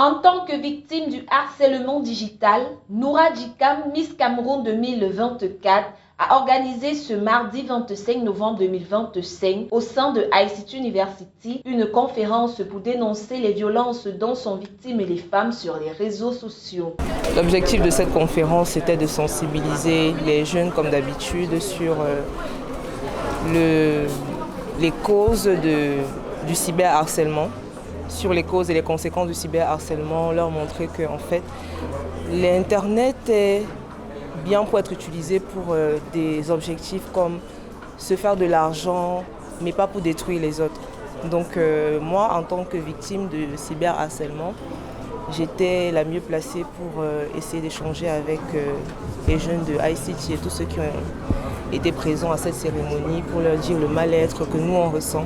En tant que victime du harcèlement digital, Noura Djikam, Miss Cameroun 2024, a organisé ce mardi 25 novembre 2025 au sein de ICT University une conférence pour dénoncer les violences dont sont victimes les femmes sur les réseaux sociaux. L'objectif de cette conférence était de sensibiliser les jeunes comme d'habitude sur les causes du cyberharcèlement, sur les causes et les conséquences du cyberharcèlement, leur montrer que en fait, l'Internet est bien pour être utilisé pour des objectifs comme se faire de l'argent, mais pas pour détruire les autres. Donc moi, en tant que victime de cyberharcèlement, j'étais la mieux placée pour essayer d'échanger avec les jeunes de ICT et tous ceux qui ont été présents à cette cérémonie pour leur dire le mal-être que nous on ressent.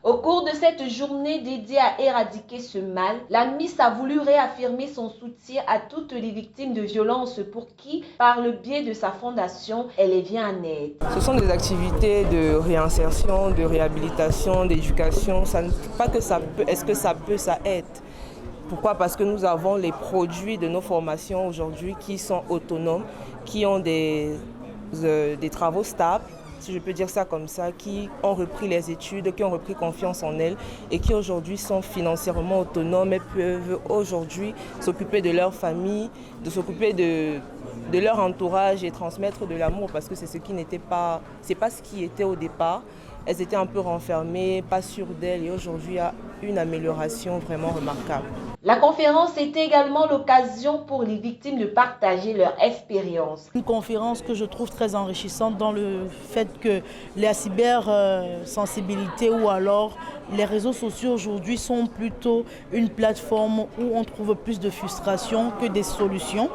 Au cours de cette journée dédiée à éradiquer ce mal, la Miss a voulu réaffirmer son soutien à toutes les victimes de violences pour qui, par le biais de sa fondation, elle les vient en aide. Ce sont des activités de réinsertion, de réhabilitation, d'éducation. Pas que ça peut, est-ce que ça peut, ça aide. Pourquoi? Parce que nous avons les produits de nos formations aujourd'hui qui sont autonomes, qui ont des travaux stables, si je peux dire ça comme ça, qui ont repris les études, qui ont repris confiance en elles et qui aujourd'hui sont financièrement autonomes et peuvent aujourd'hui s'occuper de leur famille, de s'occuper de leur entourage et transmettre de l'amour parce que c'est ce qui n'était pas, c'est pas ce qui était au départ. Elles étaient un peu renfermées, pas sûres d'elles et aujourd'hui il y a une amélioration vraiment remarquable. La conférence était également l'occasion pour les victimes de partager leur expérience. Une conférence que je trouve très enrichissante dans le fait que la cybersensibilité ou alors les réseaux sociaux aujourd'hui sont plutôt une plateforme où on trouve plus de frustration que des solutions.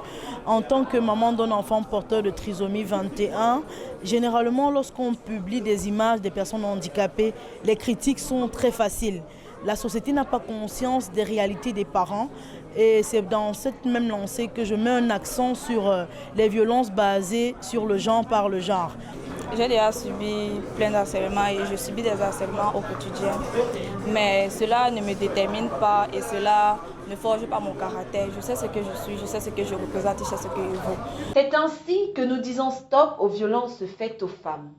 En tant que maman d'un enfant porteur de trisomie 21, généralement lorsqu'on publie des images des personnes handicapées, les critiques sont très faciles. La société n'a pas conscience des réalités des parents et c'est dans cette même lancée que je mets un accent sur les violences basées sur le genre par le genre. J'ai déjà subi plein d'harcèlements et je subis des harcèlements au quotidien. Mais cela ne me détermine pas et cela ne forge pas mon caractère. Je sais ce que je suis, je sais ce que je représente, je sais ce que je vaux. C'est ainsi que nous disons stop aux violences faites aux femmes.